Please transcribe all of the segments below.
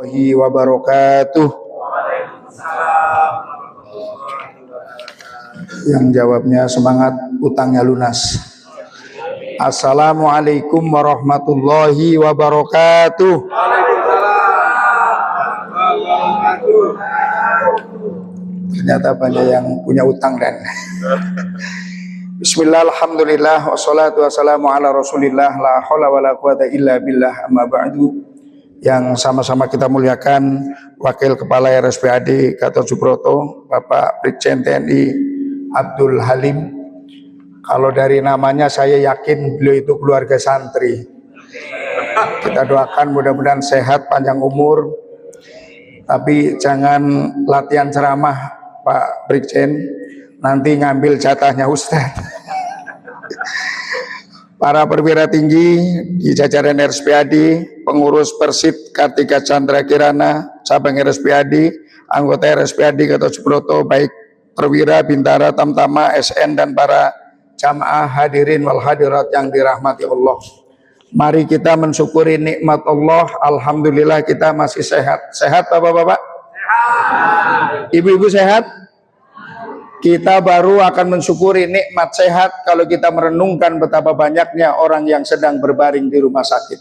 warahmatullahi wabarakatuh. Yang jawabnya semangat, utangnya lunas. Assalamualaikum warahmatullahi wabarakatuh. Ternyata banyak yang punya utang dan Bismillah, alhamdulillah, wassalatu wassalamu ala rasulillah, la hawla wa la quwata illa billah, amma ba'du. Yang sama-sama kita muliakan Wakil Kepala RSPAD Gatot Subroto, Bapak Brigjen TNI Abdul Halim. Kalau dari namanya saya yakin beliau itu keluarga santri. Kita doakan mudah-mudahan sehat, panjang umur. Tapi jangan latihan ceramah Pak Brigjen, nanti ngambil jatahnya Ustadz. Para perwira tinggi di jajaran RSPAD, pengurus Persit Kartika Chandra Kirana, cabang RSPAD, anggota RSPAD Gatot Subroto, baik perwira, bintara, tamtama, SN, dan para jamaah hadirin wal hadirat yang dirahmati Allah. Mari kita mensyukuri nikmat Allah. Alhamdulillah kita masih sehat. Sehat Bapak-bapak? Sehat. Ibu-ibu sehat? Kita baru akan mensyukuri nikmat sehat kalau kita merenungkan betapa banyaknya orang yang sedang berbaring di rumah sakit.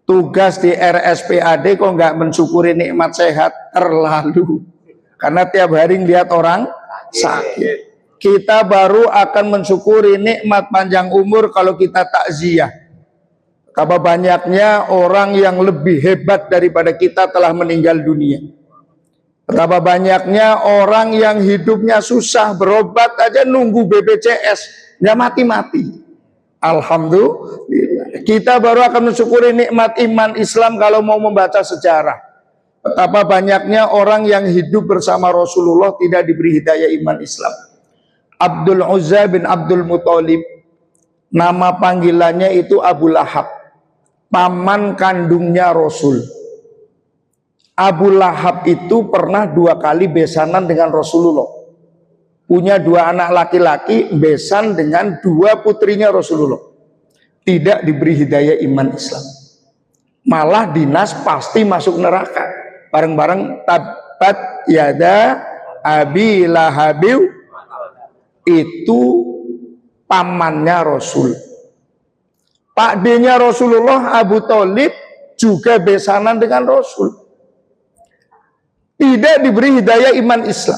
Tugas di RSPAD kok nggak mensyukuri nikmat sehat? Terlalu. Karena tiap hari lihat orang sakit. Kita baru akan mensyukuri nikmat panjang umur kalau kita takziah. Betapa banyaknya orang yang lebih hebat daripada kita telah meninggal dunia. Betapa banyaknya orang yang hidupnya susah, berobat aja nunggu BPJS, nggak mati-mati. Alhamdulillah. Kita baru akan mensyukuri nikmat iman Islam kalau mau membaca sejarah. Betapa banyaknya orang yang hidup bersama Rasulullah tidak diberi hidayah iman Islam. Abdul Uzza bin Abdul Muthalib, nama panggilannya itu Abu Lahab, paman kandungnya Rasul. Abu Lahab itu pernah 2 kali besanan dengan Rasulullah. Punya 2 anak laki-laki, besan dengan 2 putrinya Rasulullah. Tidak diberi hidayah iman Islam. Malah dinas pasti masuk neraka. Bareng-bareng tabat yada Abi Lahabiw, itu pamannya Rasul. Pak D-nya Rasulullah, Abu Thalib, juga besanan dengan Rasul. Tidak diberi hidayah iman Islam.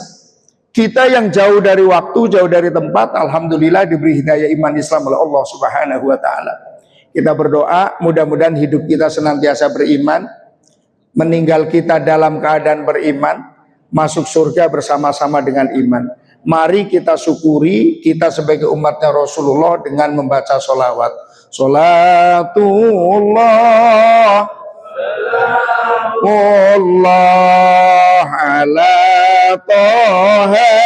Kita yang jauh dari waktu, jauh dari tempat, alhamdulillah diberi hidayah iman Islam oleh Allah Subhanahu wa taala. Kita berdoa mudah-mudahan hidup kita senantiasa beriman, meninggal kita dalam keadaan beriman, masuk surga bersama-sama dengan iman. Mari kita syukuri kita sebagai umatnya Rasulullah dengan membaca sholawat. Sholatullah Allah ala toha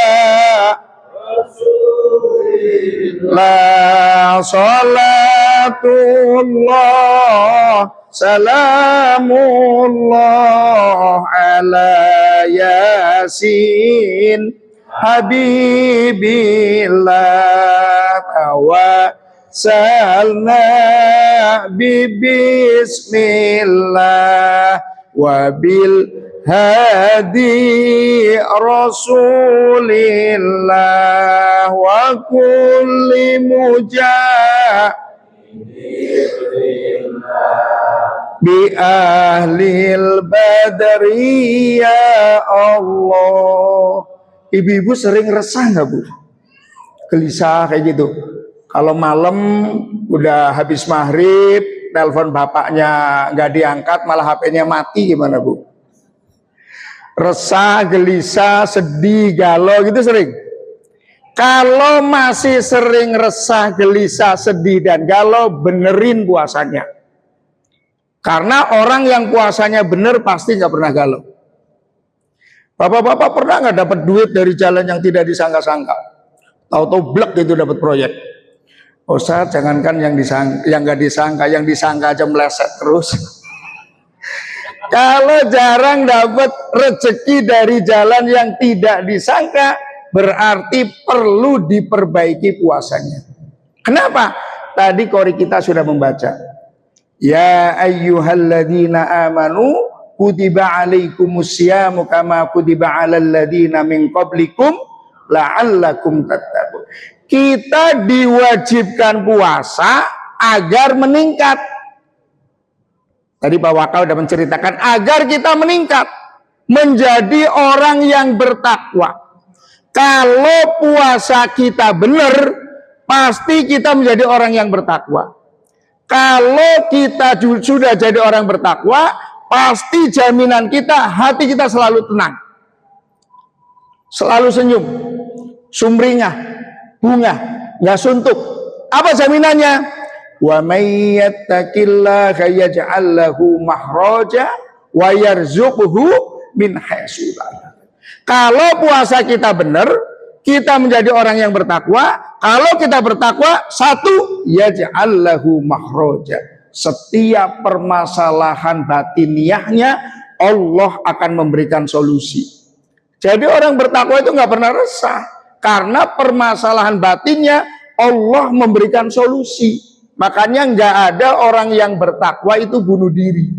la salatullah salamullah ala yasin habibillah tawassalna bismillah wabil hadi rasulillah wa kulli bi ahlil badri ya Allah. Ibu-ibu sering resah nggak Bu? Gelisah kayak gitu. Kalau malam udah habis maghrib, telepon bapaknya nggak diangkat, malah HP-nya mati, gimana Bu? Resah, gelisah, sedih, galau gitu sering. Kalau masih sering resah, gelisah, sedih, dan galau, benerin puasanya. Karena orang yang puasanya bener pasti nggak pernah galau. Bapak-bapak pernah nggak dapat duit dari jalan yang tidak disangka-sangka? Tahu-tahu blek gitu dapat proyek. Ustaz, jangankan yang nggak disangka, yang disangka aja meleset terus. Kalau jarang dapat rezeki dari jalan yang tidak disangka, berarti perlu diperbaiki puasanya. Kenapa? Tadi qori kita sudah membaca. Ya ayyuhalladzina amanu kutiba alaikumus syamu kama kutiba alal ladzina min qablikum la'allakum tattaqun. Kita diwajibkan puasa agar meningkat. Tadi Pak Waka sudah menceritakan agar kita meningkat menjadi orang yang bertakwa. Kalau puasa kita benar, pasti kita menjadi orang yang bertakwa. Kalau kita sudah jadi orang bertakwa, pasti jaminan kita, hati kita selalu tenang, selalu senyum, sumringah, bunga, nggak suntuk. Apa jaminannya? Wa may yattaqillaha yaj'al lahu mahraja wa yarzuqhu min haitsu la yahtasib. Kalau puasa kita benar, kita menjadi orang yang bertakwa. Kalau kita bertakwa, satu, yaj'al lahu mahraja. Setiap permasalahan batiniahnya Allah akan memberikan solusi. Jadi orang bertakwa itu nggak pernah resah, karena permasalahan batinnya Allah memberikan solusi. Makanya nggak ada orang yang bertakwa itu bunuh diri.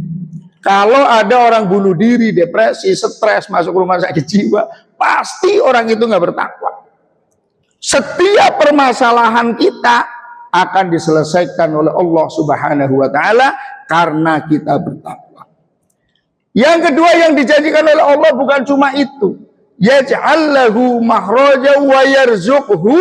Kalau ada orang bunuh diri, depresi, stres, masuk rumah sakit jiwa, pasti orang itu nggak bertakwa. Setiap permasalahan kita akan diselesaikan oleh Allah Subhanahu wa Ta'ala karena kita bertakwa. Yang kedua yang dijanjikan oleh Allah bukan cuma itu. Yaj'al lahu mahraja wa yarzuqhu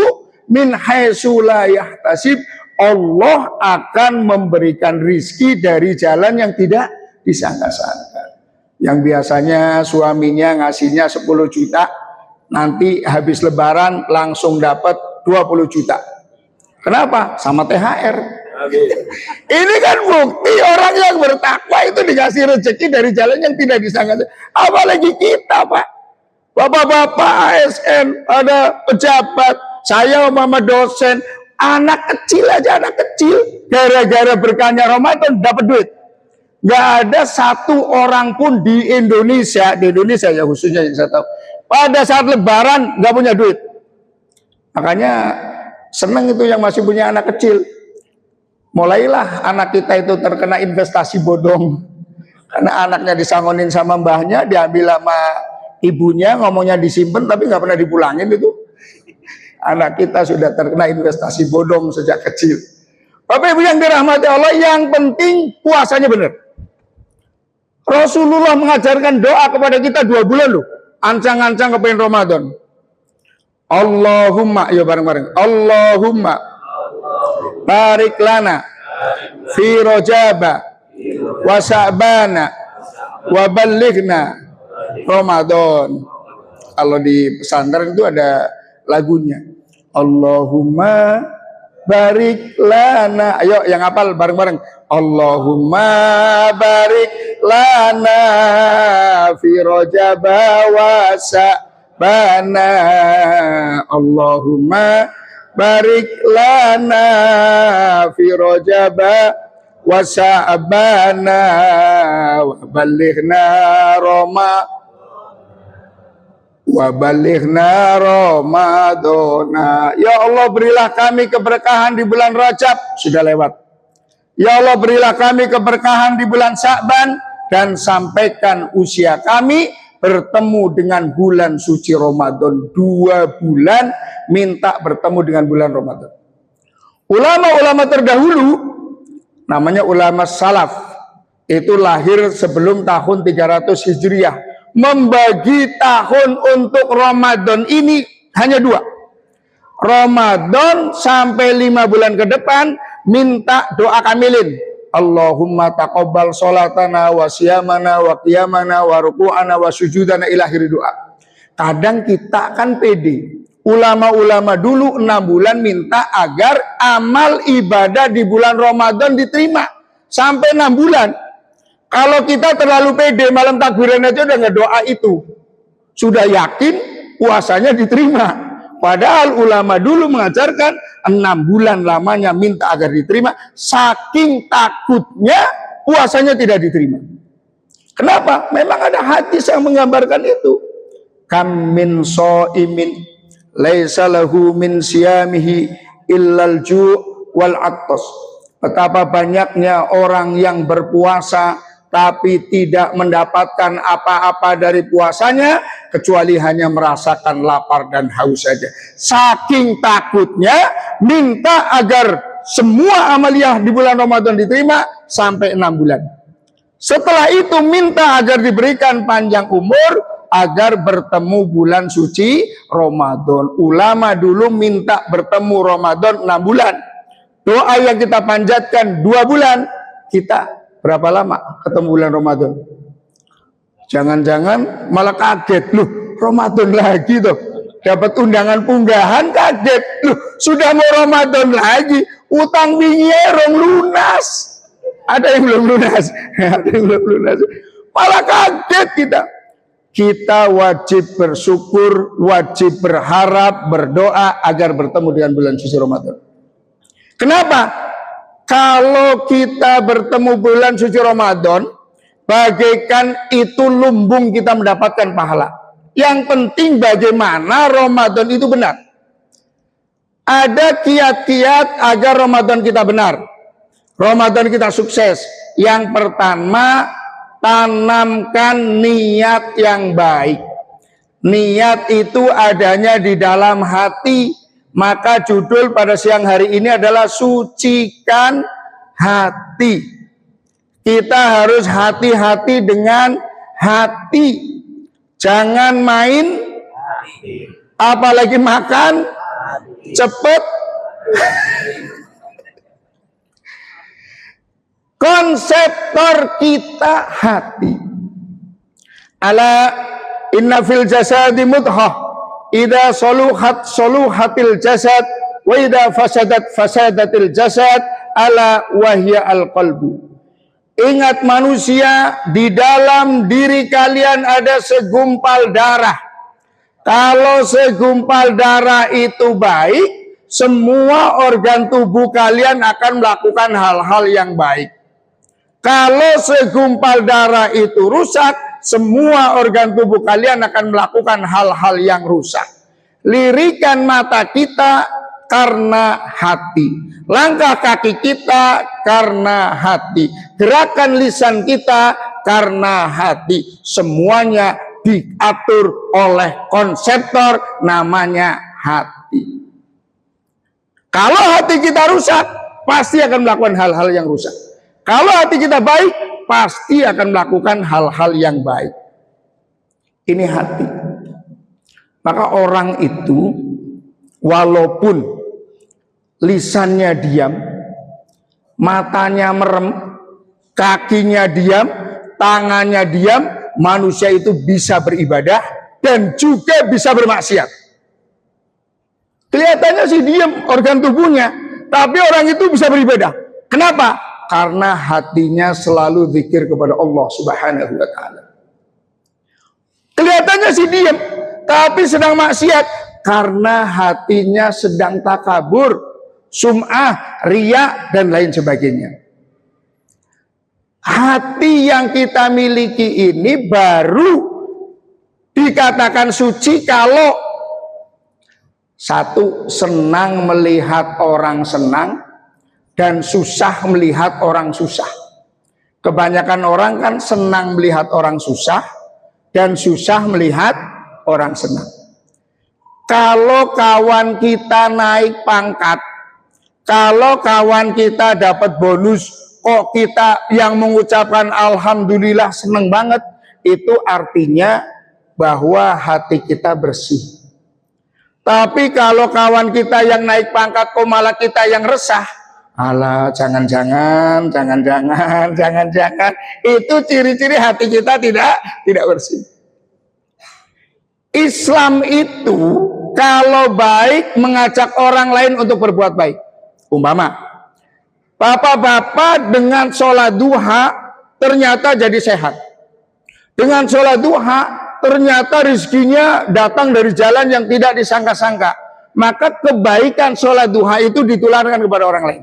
min haitsu la yahtasib. Allah akan memberikan rizki dari jalan yang tidak disangka-sangka. Yang biasanya suaminya ngasihnya 10 juta, nanti habis lebaran langsung dapat 20 juta. Kenapa? Sama THR. Ini kan bukti orang yang bertakwa itu dikasih rezeki dari jalan yang tidak disangka. Apalagi kita, Pak. Bapak-bapak ASN, ada pejabat, saya mama dosen, anak kecil aja, anak kecil, gara-gara berkahnya Ramadan dapat duit. Gak ada satu orang pun di Indonesia ya khususnya yang saya tahu, pada saat lebaran gak punya duit. Makanya seneng itu yang masih punya anak kecil. Mulailah anak kita itu terkena investasi bodong. Karena anaknya disangonin sama mbahnya, diambil sama ibunya, ngomongnya disimpan tapi gak pernah dipulangin itu. Anak kita sudah terkena investasi bodong sejak kecil. Bapak Ibu yang dirahmati Allah, yang penting puasanya benar. Rasulullah mengajarkan doa kepada kita 2 bulan loh. Ancang-ancang kepengen Ramadan. Allahumma, ya bareng-bareng. Allahumma barik lana fi Rajaba wa Sya'bana wa ballighna Ramadan. Kalau di pesantren itu ada lagunya. Allahumma barik lana. Ayo yang hafal bareng-bareng. Allahumma barik lana fi Rajaba wa Sya'bana. Allahumma barik lana fi Rajaba wa Sya'bana wa ballighna Ramadana. Ya Allah, berilah kami keberkahan di bulan Rajab, sudah lewat. Ya Allah, berilah kami keberkahan di bulan Sya'ban, dan sampaikan usia kami bertemu dengan bulan suci Ramadan. 2 bulan minta bertemu dengan bulan Ramadan. Ulama-ulama terdahulu, namanya ulama salaf, itu lahir sebelum tahun 300 Hijriah. Membagi tahun untuk Ramadan ini hanya 2. Ramadan sampai 5 bulan ke depan minta doa kamilin. Allahumma taqabbal sholatana wa siyamana wa qiyamana wa ruku'ana wa sujudana ila akhir doa. Kadang kita kan pede. Ulama-ulama dulu 6 bulan minta agar amal ibadah di bulan Ramadan diterima. Sampai 6 bulan. Kalau kita terlalu pede, malam takbiran aja udah ngedoa itu. Sudah yakin puasanya diterima. Padahal ulama dulu mengajarkan 6 bulan lamanya minta agar diterima. Saking takutnya puasanya tidak diterima. Kenapa? Memang ada hadis yang menggambarkan itu. Kam min shaimin laisa lahu min siyamihi illal ju' wal attas. Betapa banyaknya orang yang berpuasa tapi tidak mendapatkan apa-apa dari puasanya kecuali hanya merasakan lapar dan haus saja. Saking takutnya minta agar semua amaliyah di bulan Ramadan diterima sampai 6 bulan. Setelah itu minta agar diberikan panjang umur agar bertemu bulan suci Ramadan. Ulama dulu minta bertemu Ramadan 6 bulan. Doa yang kita panjatkan 2 bulan. Kita berapa lama ketemu bulan Ramadan? Jangan-jangan malah kaget. Loh, Ramadan lagi tuh. Dapat undangan punggahan kaget. Loh, sudah mau Ramadan lagi. Utang wingi rong lunas. Ada yang belum lunas. Ada yang belum lunas. Malah kaget kita. Kita wajib bersyukur, wajib berharap, berdoa agar bertemu dengan bulan suci Ramadan. Kenapa? Kalau kita bertemu bulan suci Ramadan, bagaikan itu lumbung kita mendapatkan pahala. Yang penting bagaimana Ramadan itu benar. Ada kiat-kiat agar Ramadan kita benar. Ramadan kita sukses. Yang pertama, tanamkan niat yang baik. Niat itu adanya di dalam hati. Maka judul pada siang hari ini adalah sucikan hati. Kita harus hati-hati dengan hati. Jangan main, apalagi makan, cepet. Konseptor kita hati. Ala inna fil jasadi mudghah. Idza soluhatil jasad wa idza fasadatil jasad ala wahya al-qalbu. Ingat manusia, di dalam diri kalian ada segumpal darah. Kalau segumpal darah itu baik, semua organ tubuh kalian akan melakukan hal-hal yang baik. Kalau segumpal darah itu rusak, semua organ tubuh kalian akan melakukan hal-hal yang rusak. Lirikan mata kita karena hati. Langkah kaki kita karena hati. Gerakan lisan kita karena hati. Semuanya diatur oleh konseptor namanya hati. Kalau hati kita rusak, pasti akan melakukan hal-hal yang rusak. Kalau hati kita baik, pasti akan melakukan hal-hal yang baik. Ini hati. Maka orang itu walaupun lisannya diam, matanya merem, kakinya diam, tangannya diam, manusia itu bisa beribadah dan juga bisa bermaksiat. Kelihatannya sih diam organ tubuhnya, tapi orang itu bisa beribadah. Kenapa? Karena hatinya selalu zikir kepada Allah Subhanahu wa taala. Kelihatannya sih diam, tapi sedang maksiat karena hatinya sedang takabur, sum'ah, riya dan lain sebagainya. Hati yang kita miliki ini baru dikatakan suci kalau satu, senang melihat orang senang, dan susah melihat orang susah. Kebanyakan orang kan senang melihat orang susah dan susah melihat orang senang. Kalau kawan kita naik pangkat, kalau kawan kita dapat bonus, kok kita yang mengucapkan alhamdulillah senang banget, itu artinya bahwa hati kita bersih. Tapi kalau kawan kita yang naik pangkat, kok malah kita yang resah, alah, jangan-jangan, itu ciri-ciri hati kita tidak bersih. Islam itu kalau baik mengajak orang lain untuk berbuat baik. Umpama, bapak-bapak dengan sholat duha ternyata jadi sehat. Dengan sholat duha ternyata rezekinya datang dari jalan yang tidak disangka-sangka. Maka kebaikan sholat duha itu ditularkan kepada orang lain.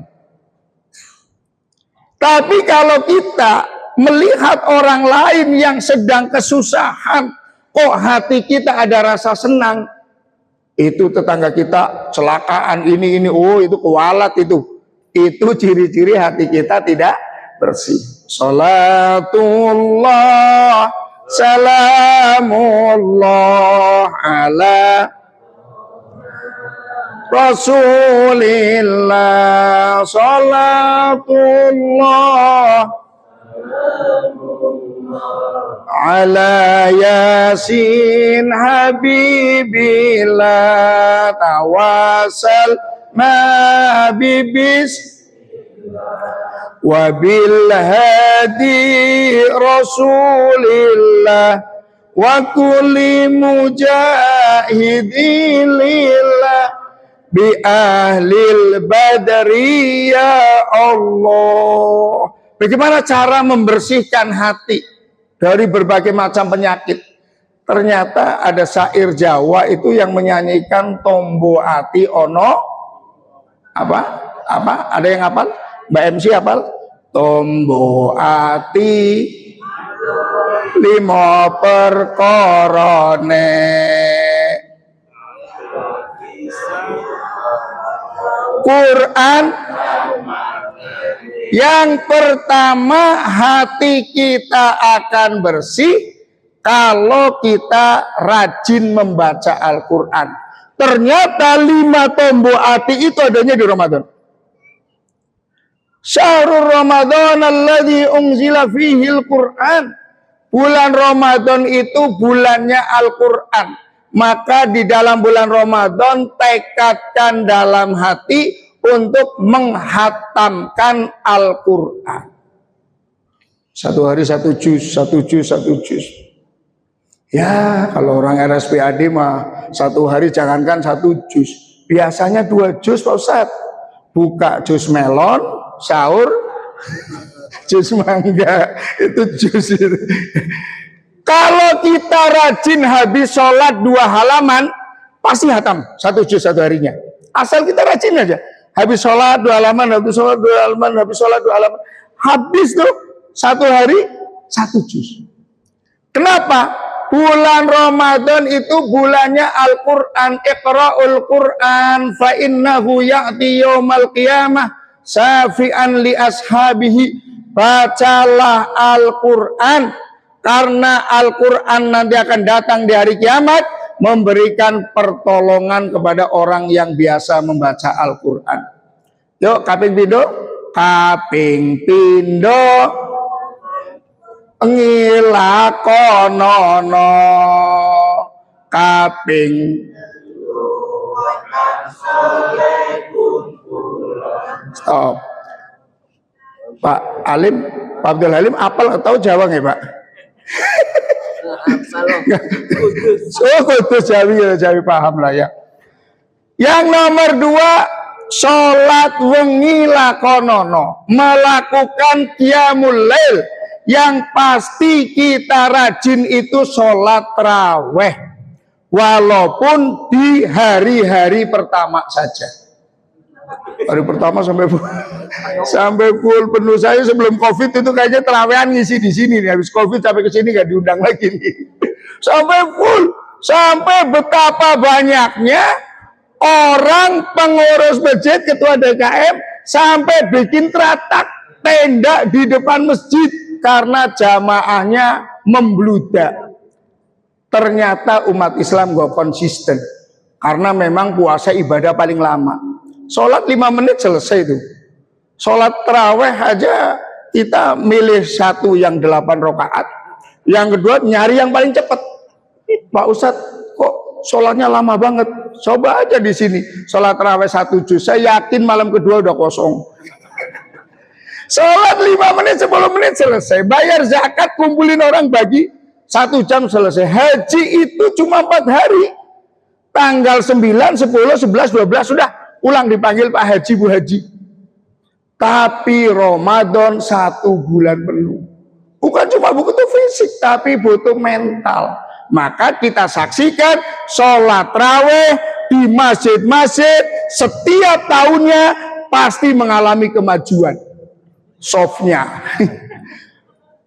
Tapi kalau kita melihat orang lain yang sedang kesusahan, kok hati kita ada rasa senang, itu tetangga kita celakaan ini, oh itu kualat itu ciri-ciri hati kita tidak bersih. Salatullah salamullah ala Rasulillah. Salatullah ala Yasin Habibillah. Tawasal ma bibis wabil hadi Rasulillah wa kulli mujahidin lillah bi ahlil badri ya Allah. Bagaimana cara membersihkan hati dari berbagai macam penyakit? Ternyata ada syair Jawa itu yang menyanyikan tombo ati ono apa? Ada yang hafal? Mbak MC hafal? Tombo ati limo perkorone Quran. Yang pertama, hati kita akan bersih kalau kita rajin membaca Al-Quran. Ternyata 5 tombo hati itu adanya di Ramadan. Syahrul Ramadan alladzi unzila fihi al-Quran. Bulan Ramadan itu bulannya Al-Quran. Maka di dalam bulan Ramadan tekadkan dalam hati untuk menghatamkan Al-Quran. 1 hari 1 juz, 1 juz, 1 juz. Ya, kalau orang RSPAD mah 1 hari jangankan 1 juz. Biasanya 2 juz Pak Ustadz. Buka juz melon, sahur, juz mangga, itu juz itu. Kalau kita rajin habis sholat 2 halaman, pasti hatam 1 juz 1 harinya. Asal kita rajin aja. Habis sholat 2 halaman, habis sholat 2 halaman, habis sholat 2 halaman. Habis tuh 1 hari 1 juz. Kenapa? Bulan Ramadan itu bulannya Al-Quran. Iqra'ul Quran fa innahu ya'ti yaumal qiyamah syafi'an li ashabihi. Bacalah Al-Quran, karena Al-Quran nanti akan datang di hari kiamat memberikan pertolongan kepada orang yang biasa membaca Al-Quran. Yuk kaping pindho, kaping pindho ngilakonono, kaping stop. Pak Alim, Pak Abdul Halim apal atau Jawa nggak Pak? Kudus Jawi paham lah ya. Yang nomor 2, sholat wengi lakonono, melakukan qiyamul lail. Yang pasti kita rajin itu sholat taraweh, walaupun di hari-hari pertama saja. Hari pertama sampai full penuh. Saya sebelum COVID itu kayaknya terawehan ngisi di sini nih. Habis COVID sampai ke sini nggak diundang lagi nih. Sampai full, sampai betapa banyaknya orang pengurus masjid, ketua DKM sampai bikin teratak tenda di depan masjid karena jamaahnya membludak. Ternyata umat Islam gak konsisten, karena memang puasa ibadah paling lama. Sholat 5 menit selesai itu. Sholat taraweh aja kita milih satu yang 8 rakaat. Yang kedua nyari yang paling cepat. Pak Ustadz kok sholatnya lama banget? Coba aja di sini sholat taraweh 1 juz. Saya yakin malam kedua udah kosong. Sholat 5 menit, 10 menit selesai. Bayar zakat, kumpulin orang bagi 1 jam selesai. Haji itu cuma 4 hari. Tanggal 9, 10, 11, 12 sudah ulang dipanggil Pak Haji, Bu Haji. Tapi Ramadan 1 bulan penuh. Bukan cuma butuh fisik, tapi butuh mental. Maka kita saksikan sholat tarawih di masjid-masjid setiap tahunnya pasti mengalami kemajuan. Softnya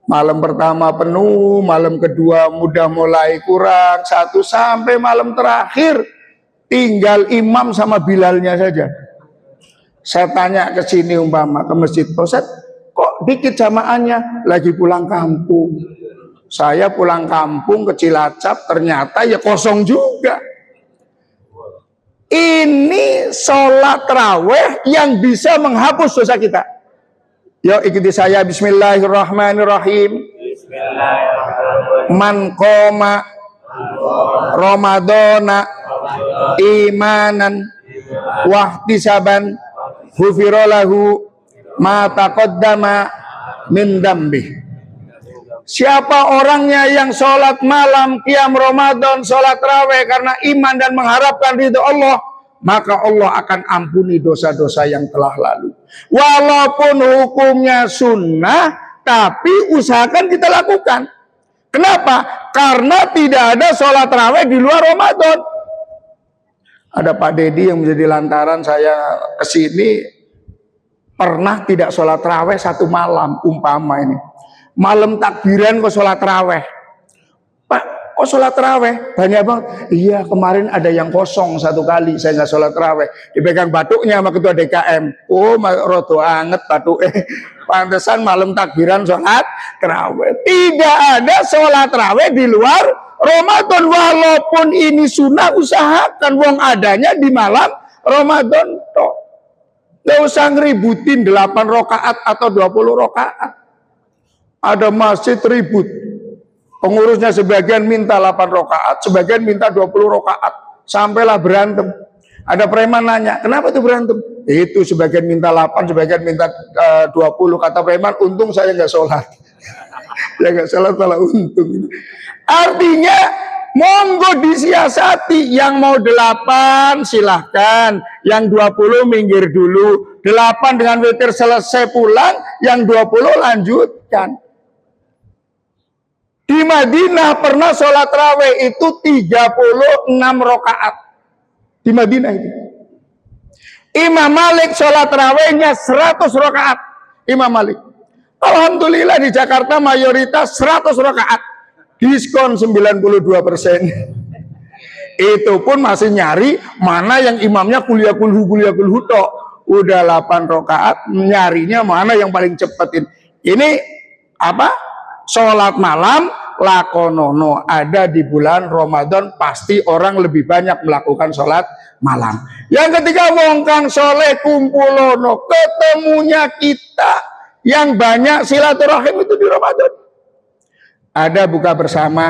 malam pertama penuh, malam kedua mudah mulai kurang, 1 sampai malam terakhir tinggal imam sama bilalnya saja. Saya tanya ke sini umpama ke masjid, Ustaz, Kok dikit jamaahnya? Lagi pulang kampung. Saya pulang kampung ke Cilacap, ternyata ya kosong juga. Ini sholat raweh yang bisa menghapus dosa kita. Yuk ikuti saya. Bismillahirrahmanirrahim. Man qoma Ramadana imanan wahtisaban ghufira lahu ma taqaddama min dambi. Siapa orangnya yang sholat malam, qiyam Ramadan, sholat raweh karena iman dan mengharapkan ridho Allah, maka Allah akan ampuni dosa-dosa yang telah lalu. Walaupun hukumnya sunnah, tapi usahakan kita lakukan. Kenapa? Karena tidak ada sholat raweh di luar Ramadan. Ada Pak Dedi yang menjadi lantaran saya kesini, pernah tidak sholat raweh satu malam, umpama ini. Malam takbiran kok sholat raweh. Pak, kok sholat raweh? Banyak banget. Iya, kemarin ada yang kosong satu kali, saya nggak sholat raweh. Dipegang batuknya sama ketua DKM. Oh, rodo anget batuk. Pantesan malam takbiran sholat raweh. Tidak ada sholat raweh di luar Ramadan. Walaupun ini sunnah, usahakan wong adanya di malam Ramadan toh. Nggak usah ngeributin 8 rakaat atau 20 rakaat. Ada masjid ribut. Pengurusnya sebagian minta 8 rakaat, sebagian minta 20 rakaat. Sampailah berantem. Ada preman nanya, kenapa tuh berantem? Itu sebagian minta 8, sebagian minta 20. Kata preman, untung saya nggak sholat. Ya nggak sholat malah untung. Artinya, monggo disiasati. Yang mau 8 silahkan. Yang 20 minggir dulu. 8 dengan witir selesai pulang. Yang 20 lanjutkan. Di Madinah pernah sholat raweh itu 36 rakaat. Di Madinah itu. Imam Malik sholat rawehnya 100 rakaat. Imam Malik. Alhamdulillah di Jakarta mayoritas 100 rakaat. Diskon 92%. Itu pun masih nyari mana yang imamnya kuliah kulhu tok. Udah 8 rakaat, nyarinya mana yang paling cepetin. Ini apa? Sholat malam lakonono, ada di bulan Ramadan pasti orang lebih banyak melakukan sholat malam. Yang ketiga, wong kang soleh kumpulono, ketemunya kita yang banyak silaturahim itu di Ramadan. Ada buka bersama,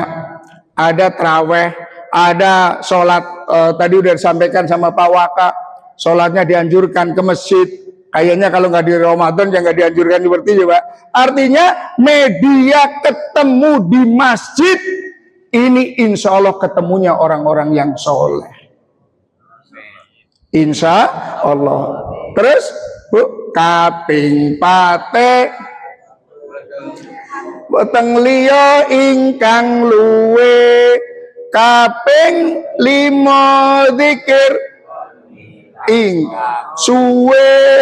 ada traweh, ada sholat tadi udah disampaikan sama Pak Waka, sholatnya dianjurkan ke masjid. Kayaknya kalau nggak di Ramadan ya nggak dianjurkan seperti itu, Pak. Artinya media ketemu di masjid ini insya Allah ketemunya orang-orang yang soleh. Insya Allah. Terus Bu, kaping pate weteng liya ingkang luwe kaping 5 zikir ing suwe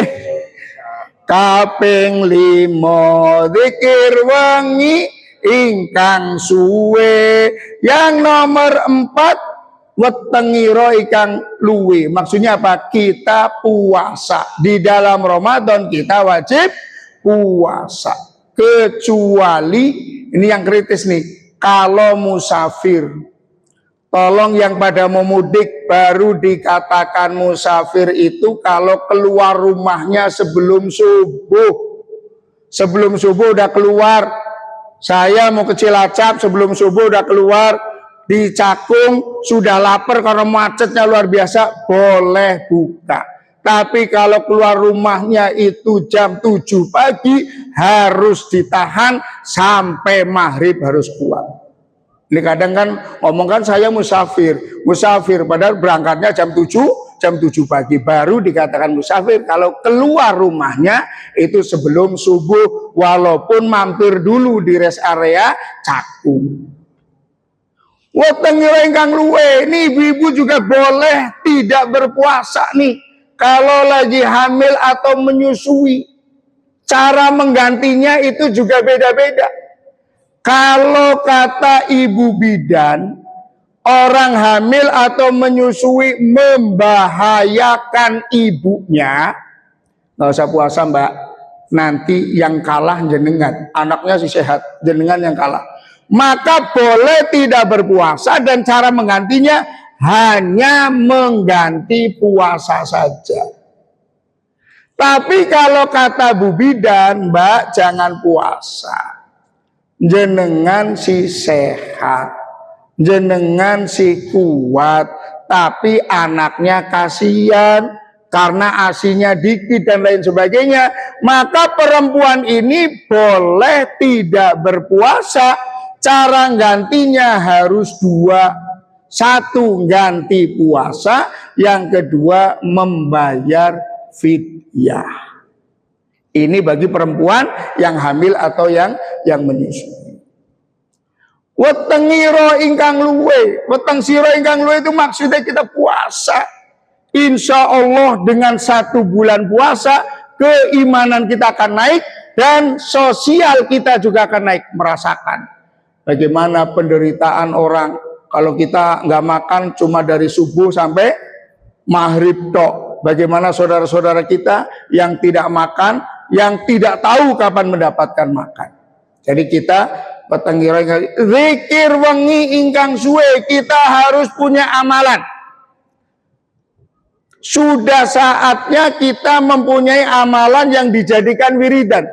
kaping 5 zikir wengi ingkang suwe. Yang nomor 4 wetengiro ingkang luwe. Maksudnya apa? Kita puasa. Di dalam Ramadan kita wajib puasa. Kecuali ini yang kritis nih, kalau musafir. Tolong yang pada mau mudik baru dikatakan musafir itu kalau keluar rumahnya sebelum subuh. Sebelum subuh udah keluar. Saya mau ke Cilacap sebelum subuh udah keluar. Di Cakung sudah lapar karena macetnya luar biasa. Boleh buka. Tapi kalau keluar rumahnya itu jam 7 pagi harus ditahan sampai maghrib harus keluar. Ini kadang kan ngomong kan saya musafir padahal berangkatnya jam 7 pagi baru dikatakan musafir kalau keluar rumahnya itu sebelum subuh walaupun mampir dulu di rest area Cakung. Weteng ingkang luwe, ini ibu-ibu juga boleh tidak berpuasa nih kalau lagi hamil atau menyusui. Cara menggantinya itu juga beda-beda. Kalau kata ibu bidan, orang hamil atau menyusui membahayakan ibunya, nggak usah puasa mbak, nanti yang kalah jenengan, anaknya si sehat, jenengan yang kalah. Maka boleh tidak berpuasa dan cara menggantinya hanya mengganti puasa saja. Tapi kalau kata Bu Bidan, Mbak, jangan puasa. Jenengan si sehat, jenengan si kuat, tapi anaknya kasihan karena asinya dikit dan lain sebagainya. Maka perempuan ini boleh tidak berpuasa. Cara gantinya harus dua. Satu, ganti puasa. Yang kedua, membayar fidyah. Ini bagi perempuan yang hamil atau yang menyusui. Weteng sira ingkang luwe, weteng sira ingkang luwe itu maksudnya kita puasa. Insya Allah dengan 1 bulan puasa, keimanan kita akan naik dan sosial kita juga akan naik. Merasakan bagaimana penderitaan orang kalau kita nggak makan cuma dari subuh sampai maghrib tok. Bagaimana saudara-saudara kita yang tidak makan, yang tidak tahu kapan mendapatkan makan. Jadi kita petenggira zikir wengi ingkang suwe, kita harus punya amalan. Sudah saatnya kita mempunyai amalan yang dijadikan wiridan.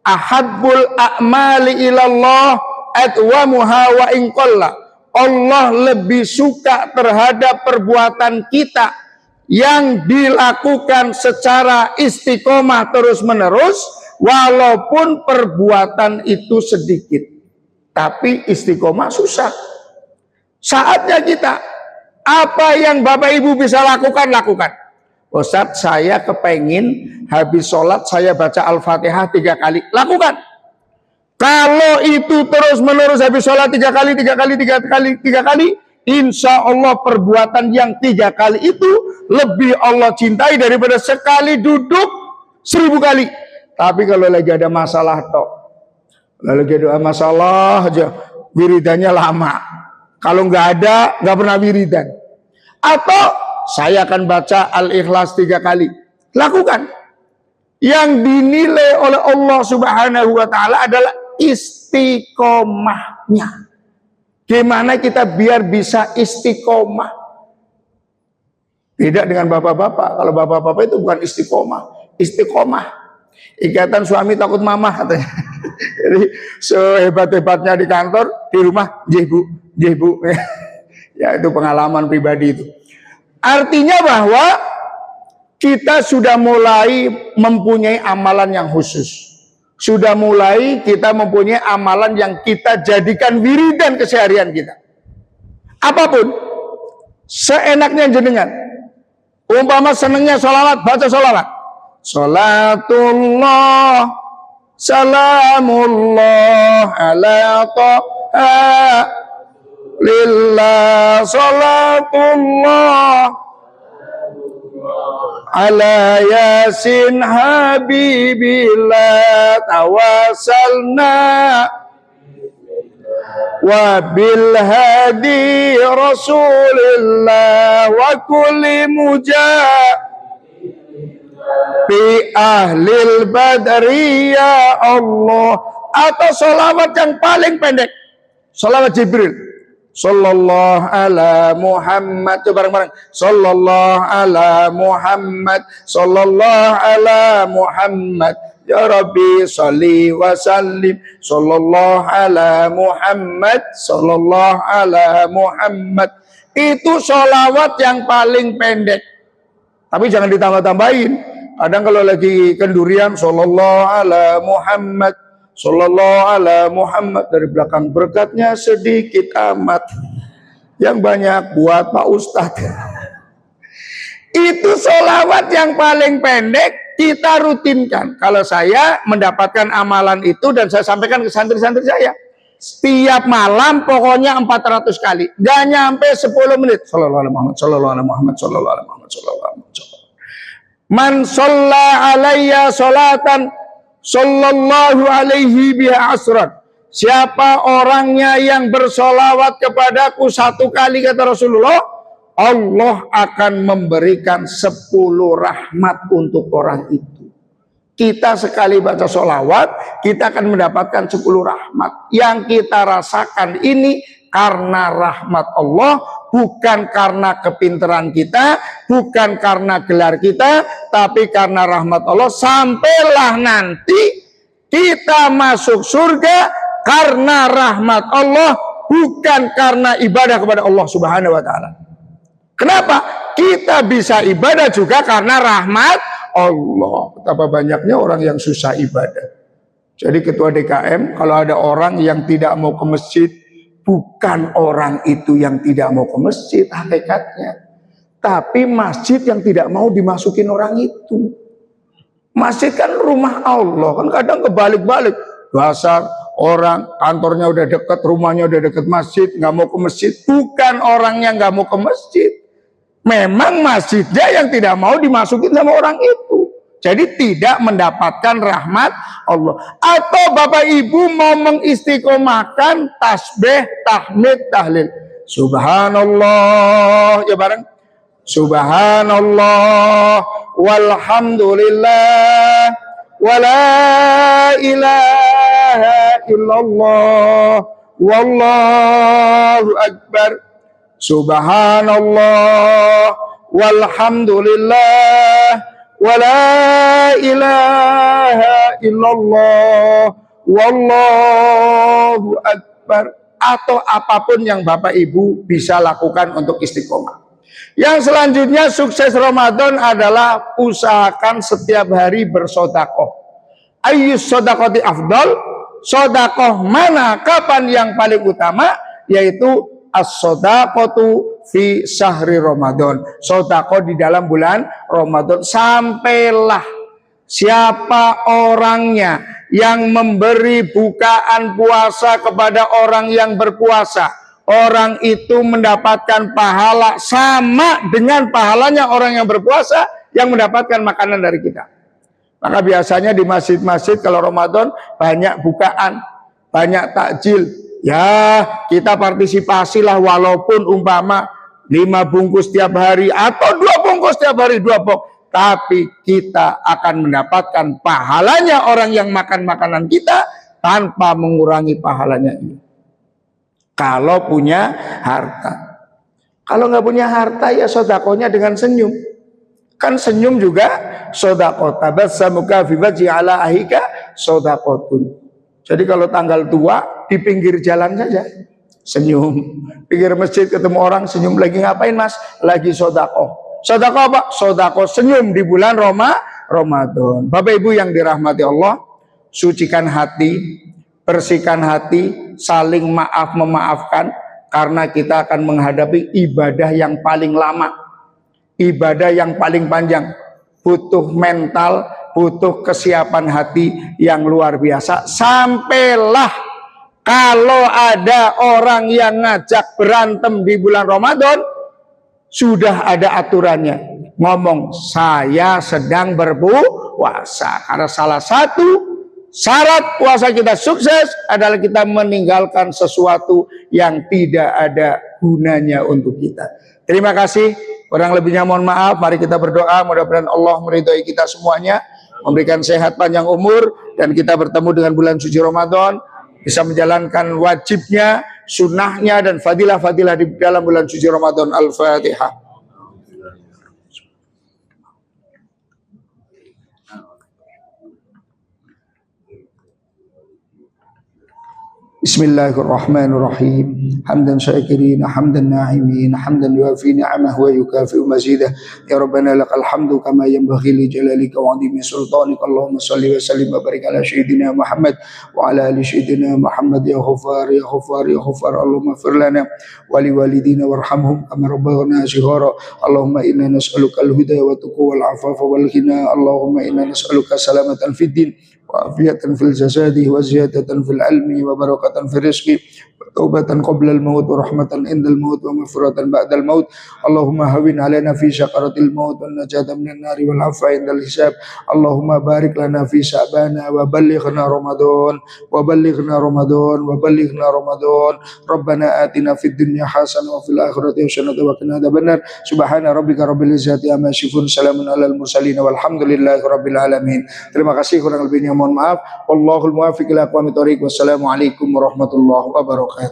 Ahabbul a'mali ilallah atwamuha wa in qalla. Allah lebih suka terhadap perbuatan kita yang dilakukan secara istiqomah terus-menerus, walaupun perbuatan itu sedikit. Tapi istiqomah susah. Saatnya kita, apa yang Bapak Ibu bisa lakukan, lakukan. Ustadz, saya kepengin habis sholat saya baca Al-Fatihah 3 kali. Lakukan. Kalau itu terus-menerus habis sholat 3 kali, insya Allah perbuatan yang 3 kali itu lebih Allah cintai daripada sekali duduk 1000 kali. Tapi kalau lagi ada masalah tok, lagi ada masalah aja, wiridannya lama. Kalau nggak ada, nggak pernah wiridan. Atau saya akan baca Al-Ikhlas 3 kali. Lakukan. Yang dinilai oleh Allah Subhanahu wa Ta'ala adalah istiqomahnya. Gimana kita biar bisa istiqomah? Beda dengan bapak-bapak. Kalau bapak-bapak itu bukan istiqomah. Ikatan suami takut mamah katanya. Jadi sehebat-hebatnya di kantor, di rumah, jeh bu. Ya itu pengalaman pribadi itu. Artinya bahwa kita sudah mulai mempunyai amalan yang khusus. Sudah mulai kita mempunyai amalan yang kita jadikan wiridan keseharian kita. Apapun, seenaknya jenengan. Umpama senengnya sholawat, baca sholawat. Sholatullah, salamullah, ala ta'a, lillah, sholatullah, ala yasin habibillah, tawasalna wa bil hadi rasulillah wa kulli mujah bi ahlil badri ya Allah. Atau sholawat yang paling pendek, sholawat Jibril, sallallahu ala Muhammad. Coba bareng-bareng, sallallahu ala Muhammad, sallallahu ala Muhammad, ya Rabbi sholli wa sallim, sallallahu ala Muhammad, sallallahu ala Muhammad. Itu sholawat yang paling pendek. Tapi jangan ditambah-tambahin. Kadang kalau lagi kendurian, sallallahu ala Muhammad, sallallahu ala Muhammad, dari belakang berkatnya sedikit amat, yang banyak buat Pak Ustadz. Itu sholawat yang paling pendek kita rutinkan. Kalau saya mendapatkan amalan itu dan saya sampaikan ke santri-santri saya, setiap malam pokoknya 400 kali, gak nyampe 10 menit. Sallallahu alaihi Muhammad, sallallahu alaihi Muhammad, sallallahu alaihi Muhammad, sallallahu alaihi Muhammad. Man shalla alayya sholatan sallallahu alaihi biha asran. Siapa orangnya yang bersolawat kepadaku 1 kali, kata Rasulullah, Allah akan memberikan 10 rahmat untuk orang itu. Kita sekali baca sholawat, kita akan mendapatkan 10 rahmat. Yang kita rasakan ini karena rahmat Allah, bukan karena kepintaran kita, bukan karena gelar kita, tapi karena rahmat Allah. Sampailah nanti kita masuk surga karena rahmat Allah, bukan karena ibadah kepada Allah Subhanahu wa Ta'ala. Kenapa? Kita bisa ibadah juga karena rahmat Allah. Betapa banyaknya orang yang susah ibadah. Jadi ketua DKM, kalau ada orang yang tidak mau ke masjid, bukan orang itu yang tidak mau ke masjid hakikatnya, tapi masjid yang tidak mau dimasukin orang itu. Masjid kan rumah Allah, kan kadang kebalik-balik. Dasar orang kantornya udah dekat, rumahnya udah dekat masjid, nggak mau ke masjid. Bukan orangnya nggak mau ke masjid, memang masjidnya yang tidak mau dimasukin sama orang itu. Jadi tidak mendapatkan rahmat Allah. Atau Bapak Ibu mau mengistiqomahkan tasbih, tahmid, tahlil. Subhanallah, ya bareng. Subhanallah walhamdulillah wala ilaha illallah wallahu akbar. Subhanallah walhamdulillah wala ilaha illallah wallahu akbar. Atau apapun yang Bapak Ibu bisa lakukan untuk istiqomah. Yang selanjutnya sukses Ramadan adalah usahakan setiap hari bersodakoh. Ayyus sodakoti afdal, sodakoh mana, kapan yang paling utama, yaitu as-sodakotu fi syahri Ramadan. Sodakoh di dalam bulan Ramadan. Sampailah siapa orangnya yang memberi bukaan puasa kepada orang yang berpuasa, orang itu mendapatkan pahala sama dengan pahalanya orang yang berpuasa yang mendapatkan makanan dari kita. Maka biasanya di masjid-masjid kalau Ramadan banyak bukaan, banyak takjil. Ya, kita partisipasilah walaupun umpama 5 bungkus tiap hari atau 2 bungkus tiap hari, 2 box. Tapi kita akan mendapatkan pahalanya orang yang makan makanan kita tanpa mengurangi pahalanya ini. Kalau punya harta. Kalau nggak punya harta ya sodakonya dengan senyum. Kan senyum juga sodakot. Tabassamuka fi wajhi ala ahika sodakotun. Jadi kalau tanggal tua di pinggir jalan saja senyum. Pinggir masjid ketemu orang senyum, lagi ngapain mas? Lagi sodakoh. Sodakoh apa? Sodakoh senyum di bulan Ramadan. Bapak Ibu yang dirahmati Allah, sucikan hati, bersihkan hati, saling maaf memaafkan, karena kita akan menghadapi ibadah yang paling lama, ibadah yang paling panjang, butuh mental, butuh kesiapan hati yang luar biasa. Sampailah kalau ada orang yang ngajak berantem di bulan Ramadan, sudah ada aturannya, ngomong saya sedang berpuasa, karena salah satu syarat puasa kita sukses adalah kita meninggalkan sesuatu yang tidak ada gunanya untuk kita. Terima kasih. Kurang lebihnya mohon maaf. Mari kita berdoa. Mudah-mudahan Allah meridhai kita semuanya, memberikan sehat panjang umur, dan kita bertemu dengan bulan suci Ramadan, bisa menjalankan wajibnya, sunnahnya, dan fadilah-fadilah di dalam bulan suci Ramadan. Al-Fatihah. Bismillahirrahmanirrahim. Hamdan syakirin, hamdan na'imin, hamdan yuafi ni'amah wa yukafi'u mazidah. Ya Rabbana lakal hamdu kama yanbaghi li jalalika wa 'azimi sultanika. Allahumma shalli wa sallim wa barik ala sayyidina Muhammad wa ala ali sayyidina Muhammad. Ya Ghaffar, ya Ghaffar, ya Ghaffar. Allahumma ighfir lana wa li walidina warhamhum kama rabbayana shighara. Allahumma inna nas'aluka al-huda wa tuqa wal 'afafa wal ghina. Allahumma inna nas'aluka salamatan fid din wa afiyatan fil jasadi wa ziyadatan fil ilmi wa barakatan fil rizqi taubatan qoblal maut wa rahmatan indal maut wa maghfiratan ba'dal maut. Allahumma hawin alaina fi syakaratil maut wa najatan minan nari wal afwa indal hisab. Allahumma barik lana fi sya'bana wa ballighna ramadan wa ballighna ramadan wa ballighna ramadan. Rabbana atina fid dunya hasanah wa fil akhirati hasanah wa qina adzabannar. Subhana rabbika rabbil izzati amma yasifun, salamun alal mursalin walhamdulillahi rabbil alamin. Terima kasih, kurang lebihnya mohon maaf. Wallahul muwaffiq ila aqwamit thoriq. Wassalamualaikum warahmatullahi wabarakatuh.